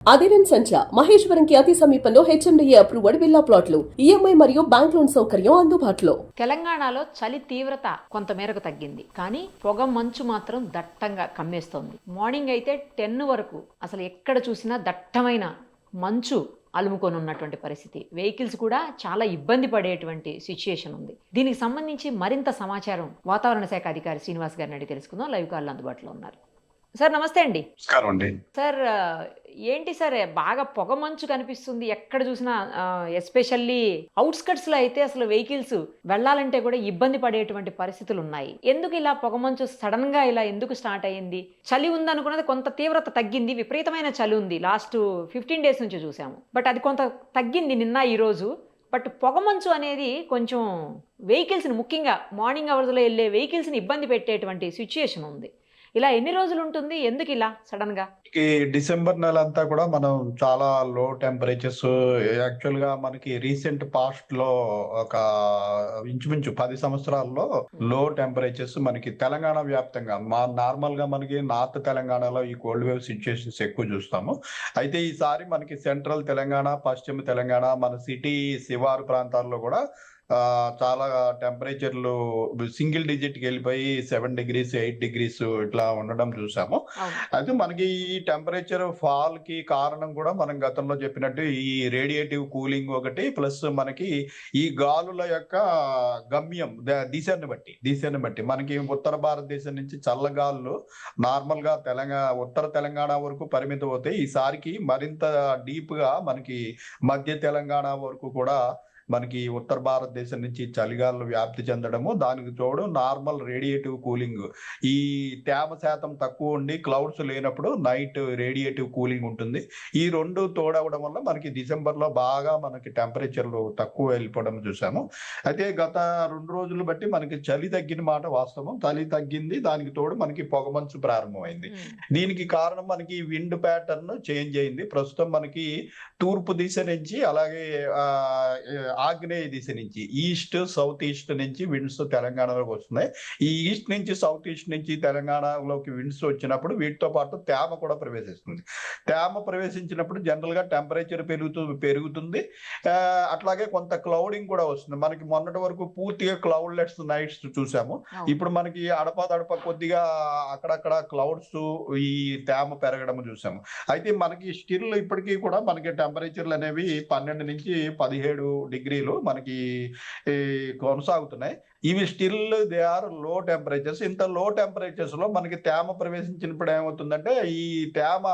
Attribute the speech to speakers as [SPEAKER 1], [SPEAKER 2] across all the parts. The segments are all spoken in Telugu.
[SPEAKER 1] అదిరన్ సంచ మహేశ్వరంకి అతి సమీపంలో హెచ్ఎండిఏ అప్రూవ్డ్ విల్లా ప్లాట్లు ఈఎంఐ మరియు బ్యాంక్ లోన్ సౌకర్యం అందుబాటులో.
[SPEAKER 2] తెలంగాణలో చలి తీవ్రత కొంతమేరకు తగ్గింది, కానీ పొగ మంచు మాత్రం దట్టంగా కమ్మేస్తోంది. మార్నింగ్ అయితే 10 వరకు అసలు ఎక్కడ చూసినా దట్టమైన మంచు అలుముకొని ఉన్నటువంటి పరిస్థితి. వెహికల్స్ కూడా చాలా ఇబ్బంది పడేటువంటి సిచ్యుయేషన్ ఉంది. దీనికి సంబంధించి మరింత సమాచారం వాతావరణ శాఖ అధికారి శ్రీనివాస్ గారిని అడిగి తెలుసుకుందాం. లైవ్ కాల్ అందుబాటులో ఉన్నారు. సార్ నమస్తే అండి. సార్ ఏంటి సార్ బాగా పొగ మంచు కనిపిస్తుంది ఎక్కడ చూసినా, ఎస్పెషల్లీ అవుట్స్కట్స్ లో అయితే అసలు వెహికల్స్ వెళ్ళాలంటే కూడా ఇబ్బంది పడేటువంటి పరిస్థితులు ఉన్నాయి. ఎందుకు ఇలా పొగ మంచు సడన్ గా ఇలా ఎందుకు స్టార్ట్ అయ్యింది? చలి ఉందనుకున్నది కొంత తీవ్రత తగ్గింది, విపరీతమైన చలి ఉంది లాస్ట్ 15 days నుంచి చూసాము. బట్ అది కొంత తగ్గింది నిన్న ఈ రోజు. బట్ పొగమంచు అనేది కొంచెం వెహికల్స్ని, ముఖ్యంగా మార్నింగ్ అవర్స్లో వెళ్ళే వెహికల్స్ని ఇబ్బంది పెట్టేటువంటి సిచ్యుయేషన్ ఉంది. ఇలా ఎన్ని రోజులు ఉంటుంది? ఎందుకు ఇలా సడన్ గా?
[SPEAKER 3] ఈ డిసెంబర్ నెల అంతా కూడా మనం చాలా లో టెంపరేచర్స్, యాక్చువల్ గా మనకి రీసెంట్ పాస్ట్ లో ఒక ఇంచుమించు 10 సంవత్సరాల్లో లో టెంపరేచర్స్ మనకి తెలంగాణ వ్యాప్తంగా, నార్మల్ గా మనకి నార్త్ తెలంగాణలో ఈ కోల్డ్ వేవ్ సిచ్యుయేషన్స్ ఎక్కువ చూస్తాము. అయితే ఈసారి మనకి సెంట్రల్ తెలంగాణ, పశ్చిమ తెలంగాణ, మన సిటీ శివారు ప్రాంతాల్లో కూడా చాలా టెంపరేచర్లు సింగిల్ డిజిట్కి వెళ్ళిపోయి 7 degrees 8 degrees ఇట్లా ఉండడం చూసాము. అయితే మనకి ఈ టెంపరేచర్ ఫాల్ కి కారణం కూడా మనం గతంలో చెప్పినట్టు ఈ రేడియేటివ్ కూలింగ్ ఒకటి, ప్లస్ మనకి ఈ గాలుల యొక్క గమ్యం దిశని బట్టి మనకి ఉత్తర భారతదేశం నుంచి చల్లగాలులు నార్మల్ గా ఉత్తర తెలంగాణ వరకు పరిమితం అవుతాయి. ఈసారికి మరింత డీప్ గా మనకి మధ్య తెలంగాణ వరకు కూడా మనకి ఉత్తర భారతదేశం నుంచి చలిగాలు వ్యాప్తి చెందడము, దానికి తోడు నార్మల్ రేడియేటివ్ కూలింగ్, ఈ తేమ శాతం తక్కువ ఉండి క్లౌడ్స్ లేనప్పుడు నైట్ రేడియేటివ్ కూలింగ్ ఉంటుంది. ఈ రెండు తోడవడం వల్ల మనకి డిసెంబర్లో బాగా మనకి టెంపరేచర్లు తక్కువ వెళ్ళిపోవడం చూసాము. అయితే గత 2 రోజులు బట్టి మనకి చలి తగ్గిన మాట వాస్తవం. చలి తగ్గింది, దానికి తోడు మనకి పొగమంచు ప్రారంభమైంది. దీనికి కారణం మనకి విండ్ ప్యాటర్న్ చేంజ్ అయింది. ప్రస్తుతం మనకి తూర్పు దిశ నుంచి, అలాగే ఆగ్నేయ దిశ నుంచి, ఈస్ట్ సౌత్ ఈస్ట్ నుంచి విండ్స్ తెలంగాణలోకి వస్తున్నాయి. ఈ ఈస్ట్ నుంచి సౌత్ ఈస్ట్ నుంచి తెలంగాణలోకి విండ్స్ వచ్చినప్పుడు వీటితో పాటు తేమ కూడా ప్రవేశిస్తుంది. తేమ ప్రవేశించినప్పుడు జనరల్ గా టెంపరేచర్ పెరుగుతుంది. అట్లాగే కొంత క్లౌడింగ్ కూడా వస్తుంది. మనకి మొన్నటి వరకు పూర్తిగా క్లౌడ్లెస్ నైట్స్ చూసాము. ఇప్పుడు మనకి అడపా కొద్దిగా అక్కడక్కడ క్లౌడ్స్, ఈ తేమ పెరగడం చూసాము. అయితే మనకి స్టిల్ ఇప్పటికీ కూడా మనకి టెంపరేచర్లు అనేవి 12 నుంచి 17 degrees మనకి కొనసాగుతున్నాయి. ఇవి స్టిల్ దే ఆర్ లో టెంపరేచర్స్. ఇంత లో టెంపరేచర్స్ లో మనకి తేమ ప్రవేశించినప్పుడు ఏమవుతుందంటే, ఈ తేమ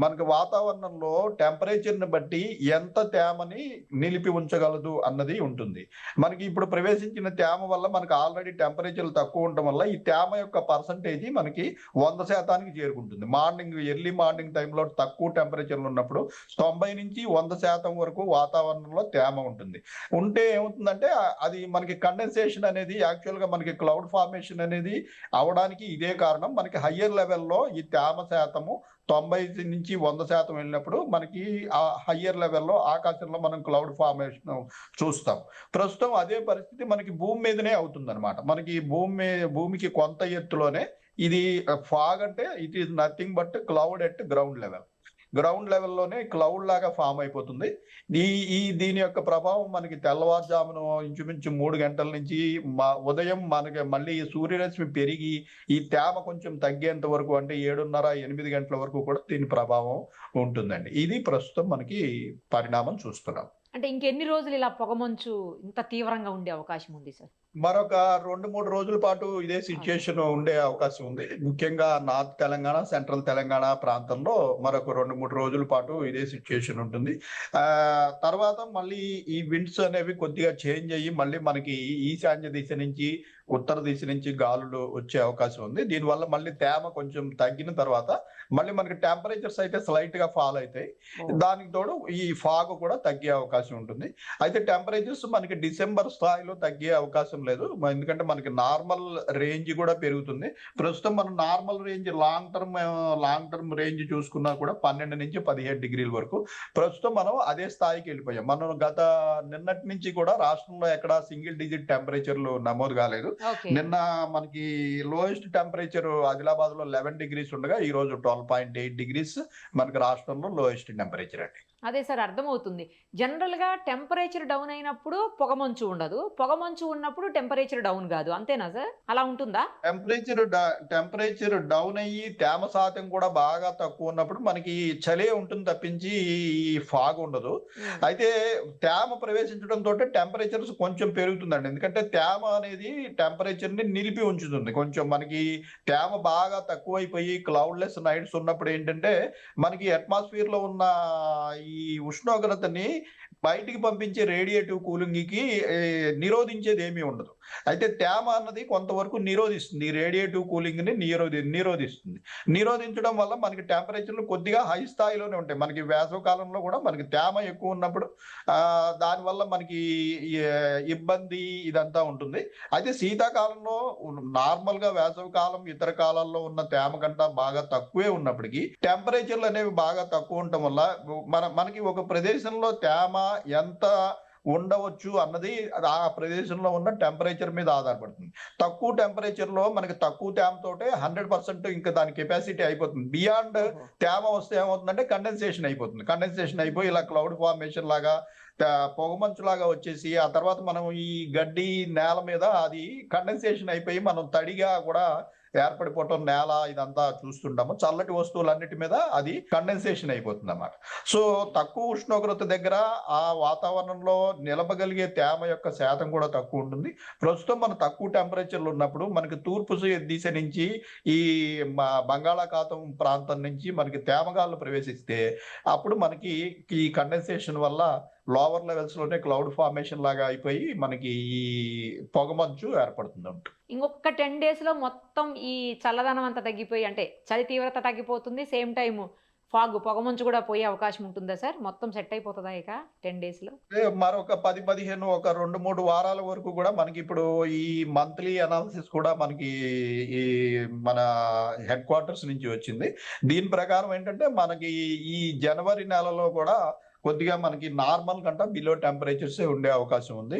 [SPEAKER 3] మనకి వాతావరణంలో టెంపరేచర్ని బట్టి ఎంత తేమని నిలిపి ఉంచగలదు అన్నది ఉంటుంది. మనకి ఇప్పుడు ప్రవేశించిన తేమ వల్ల మనకి ఆల్రెడీ టెంపరేచర్లు తక్కువ ఉండటం వల్ల ఈ తేమ యొక్క పర్సంటేజ్ మనకి 100% చేరుకుంటుంది. ఎర్లీ మార్నింగ్ టైంలో తక్కువ టెంపరేచర్లు ఉన్నప్పుడు 90 నుంచి 100% వరకు వాతావరణంలో తేమ ఉంటుంది. ఉంటే ఏమవుతుందంటే, అది మనకి కండెన్సేషన్ అనేది, యాక్చువల్ గా మనకి క్లౌడ్ ఫార్మేషన్ అనేది అవడానికి ఇదే కారణం. మనకి హయ్యర్ లెవెల్లో ఈ తేమ శాతము 90 నుంచి 100% వెళ్ళినప్పుడు మనకి ఆ హయ్యర్ లెవెల్లో ఆకాశంలో మనం క్లౌడ్ ఫార్మేషన్ చూస్తాం. ప్రస్తుతం అదే పరిస్థితి మనకి భూమి మీదనే అవుతుంది అనమాట. మనకి భూమికి కొంత ఎత్తులోనే ఇది ఫాగ్ అంటే it is nothing but cloud at ground లెవెల్లోనే క్లౌడ్ లాగా ఫామ్ అయిపోతుంది. దీని యొక్క ప్రభావం మనకి తెల్లవారుజామున ఇంచుమించు 3 గంటల నుంచి ఉదయం మనకి మళ్ళీ సూర్యరశ్మి పెరిగి ఈ తేమ కొంచెం తగ్గేంత వరకు, అంటే 7:30-8 గంటల వరకు కూడా దీని ప్రభావం ఉంటుందండి. ఇది ప్రస్తుతం మనకి పరిణామం చూస్తున్నాం.
[SPEAKER 2] అంటే ఇంకెన్ని రోజులు ఇలా పొగమంచు ఇంత తీవ్రంగా ఉండే అవకాశం ఉంది సార్?
[SPEAKER 3] మరొక 2-3 రోజుల పాటు ఇదే సిచ్యుయేషన్ ఉండే అవకాశం ఉంది. ముఖ్యంగా నార్త్ తెలంగాణ, సెంట్రల్ తెలంగాణ ప్రాంతంలో మరొక 2-3 రోజుల పాటు ఇదే సిచ్యుయేషన్ ఉంటుంది. తర్వాత మళ్ళీ ఈ విండ్స్ అనేవి కొద్దిగా చేంజ్ అయ్యి మళ్ళీ మనకి ఈశాన్య దిశ నుంచి, ఉత్తర దిశ నుంచి గాలులు వచ్చే అవకాశం ఉంది. దీనివల్ల మళ్ళీ తేమ కొంచెం తగ్గిన తర్వాత మళ్ళీ మనకి టెంపరేచర్స్ అయితే స్లైట్ గా ఫాల్ అవుతాయి. దానికి తోడు ఈ ఫాగ్ కూడా తగ్గే అవకాశం ఉంటుంది. అయితే టెంపరేచర్స్ మనకి డిసెంబర్ స్థాయిలో తగ్గే అవకాశం లేదు, ఎందుకంటే మనకి నార్మల్ రేంజ్ కూడా పెరుగుతుంది. ప్రస్తుతం మనం normal range long term range చూసుకున్నా కూడా 12 నుంచి 17 డిగ్రీల వరకు ప్రస్తుతం మనం అదే స్థాయికి వెళ్ళిపోయాం. మనం గత నిన్నటి నుంచి కూడా రాష్ట్రంలో ఎక్కడ సింగిల్ డిజిట్ టెంపరేచర్లు నమోదు కాలేదు.
[SPEAKER 2] ఓకే.
[SPEAKER 3] నిన్న మనకి లోయెస్ట్ టెంపరేచర్ ఆదిలాబాద్ లో 11 డిగ్రీస్ ఉండగా ఈ రోజు 12.8 డిగ్రీస్ మనకి రాష్ట్రంలో లోయెస్ట్ టెంపరేచర్ అండి.
[SPEAKER 2] అదే సార్, అర్థమవుతుంది. జనరల్గా టెంపరేచర్ డౌన్ అయినప్పుడు పొగమంచు ఉండదు, పొగమంచు ఉన్నప్పుడు టెంపరేచర్ డౌన్ కాదు, అంతేనా సార్? అలా ఉంటుందా?
[SPEAKER 3] టెంపరేచర్ డౌన్ అయ్యి తేమ శాతం కూడా బాగా తక్కువ ఉన్నప్పుడు మనకి చలే ఉంటుంది తప్పించి ఈ ఫాగ్ ఉండదు. అయితే తేమ ప్రవేశించడంతో టెంపరేచర్స్ కొంచెం పెరుగుతుందండి. ఎందుకంటే తేమ అనేది టెంపరేచర్ ని నిలిపి ఉంచుతుంది. కొంచెం మనకి తేమ బాగా తక్కువైపోయి క్లౌడ్లెస్ నైట్స్ ఉన్నప్పుడు ఏంటంటే మనకి అట్మాస్ఫియర్ లో ఉన్న ఈ ఉష్ణోగ్రతని బయటికి పంపించే రేడియేటివ్ కూలింగ్ కి నిరోధించేది ఏమీ ఉండదు. అయితే తేమ అన్నది కొంతవరకు నిరోధిస్తుంది, రేడియేటివ్ కూలింగ్ ని నిరోధిస్తుంది. నిరోధించడం వల్ల మనకి టెంపరేచర్లు కొద్దిగా హై స్థాయిలోనే ఉంటాయి. మనకి వేసవ కాలంలో కూడా మనకి తేమ ఎక్కువ ఉన్నప్పుడు దానివల్ల మనకి ఇబ్బంది ఇదంతా ఉంటుంది. అయితే శీతాకాలంలో నార్మల్ గా వేసవ కాలం ఇతర కాలాల్లో ఉన్న తేమ కంటే బాగా తక్కువే ఉన్నప్పటికీ టెంపరేచర్లు అనేవి బాగా తక్కువ ఉండటం వల్ల మనకి ఒక ప్రదేశంలో తేమ ఎంత ఉండవచ్చు అన్నది ఆ ప్రదేశంలో ఉన్న టెంపరేచర్ మీద ఆధారపడుతుంది. తక్కువ టెంపరేచర్ లో మనకి తక్కువ తేమతోటే 100% ఇంకా దాని కెపాసిటీ అయిపోతుంది. బియాండ్ తేమ వస్తే ఏమవుతుందంటే కండెన్సేషన్ అయిపోతుంది. కండెన్సేషన్ అయిపోయి ఇలా క్లౌడ్ ఫార్మేషన్ లాగా పొగమంచు లాగా వచ్చేసి ఆ తర్వాత మనం ఈ గడ్డి నేల మీద అది కండెన్సేషన్ అయిపోయి మనం తడిగా కూడా ఏర్పడిపోవటం, నేల ఇదంతా చూస్తుంటాము. చల్లటి వస్తువులన్నిటి మీద అది కండెన్సేషన్ అయిపోతుంది అన్నమాట. సో తక్కువ ఉష్ణోగ్రత దగ్గర ఆ వాతావరణంలో నిలపగలిగే తేమ యొక్క శాతం కూడా తక్కువ ఉంటుంది. ప్రస్తుతం మన తక్కువ టెంపరేచర్లు ఉన్నప్పుడు మనకి తూర్పు దిశ నుంచి ఈ బంగాళాఖాతం ప్రాంతం నుంచి మనకి తేమగాళ్ళు ప్రవేశిస్తే అప్పుడు మనకి ఈ కండెన్సేషన్ వల్ల లోవర్ లెవెల్స్ లోనే క్లౌడ్ ఫార్మేషన్ లాగా అయిపోయి మనకి ఈ పొగమంచు ఏర్పడుతుంది.
[SPEAKER 2] ఇంకొక 10 days లో మొత్తం ఈ చల్లదనం అంతా తగ్గిపోయి, అంటే చలి తీవ్రత తగ్గిపోతుంది, సేమ్ టైం పొగమంచు కూడా పోయే అవకాశం ఉంటుందా సార్? మొత్తం సెట్ అయిపోతుందా ఇక 10 days లో?
[SPEAKER 3] మరొక 10-15 ఒక 2-3 వారాల వరకు కూడా మనకి ఇప్పుడు ఈ మంత్లీ అనాలిసిస్ కూడా మనకి ఈ మన హెడ్ క్వార్టర్స్ నుంచి వచ్చింది. దీని ప్రకారం ఏంటంటే మనకి ఈ జనవరి నెలలో కూడా కొద్దిగా మనకి నార్మల్ కంటే బిలో టెంపరేచర్స్ ఉండే అవకాశం ఉంది.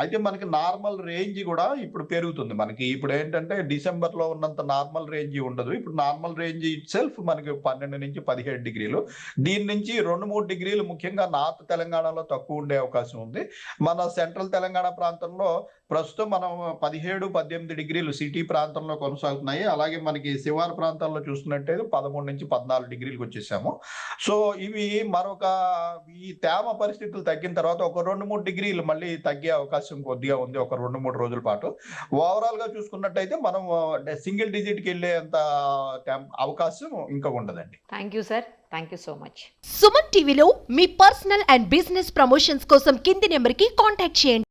[SPEAKER 3] అయితే మనకి నార్మల్ రేంజ్ కూడా ఇప్పుడు పెరుగుతుంది. మనకి ఇప్పుడు ఏంటంటే డిసెంబర్ లో ఉన్నంత నార్మల్ రేంజ్ ఉండదు. ఇప్పుడు నార్మల్ రేంజ్ ఇట్ సెల్ఫ్ మనకి 12 నుంచి 17 డిగ్రీలు. దీని నుంచి 2-3 డిగ్రీలు ముఖ్యంగా నార్త్ తెలంగాణలో తక్కువ ఉండే అవకాశం ఉంది. మన సెంట్రల్ తెలంగాణ ప్రాంతంలో ప్రస్తుతం మనం 17-18 డిగ్రీలు సిటీ ప్రాంతంలో కొనసాగుతున్నాయి. అలాగే మనకి శివారు ప్రాంతాల్లో చూస్తున్నట్టయితే 13 నుంచి 14 డిగ్రీలకు వచ్చేసాము. సో ఇవి మరొక ఈ తేమ పరిస్థితులు తగ్గిన తర్వాత ఒక 2-3 డిగ్రీలు మళ్ళీ తగ్గే అవకాశం కొద్దిగా ఉంది ఒక 2-3 రోజుల పాటు. ఓవరాల్ గా చూసుకున్నట్టయితే మనం సింగిల్ డిజిట్ కి వెళ్ళేంత అవకాశం ఇంకా ఉండదండి.
[SPEAKER 2] Thank you sir, thank you so much.
[SPEAKER 4] Suman టీవీలో మీ పర్సనల్ అండ్ బిజినెస్ ప్రమోషన్స్ కోసం కింది నెంబర్కి కాంటాక్ట్ చేయండి.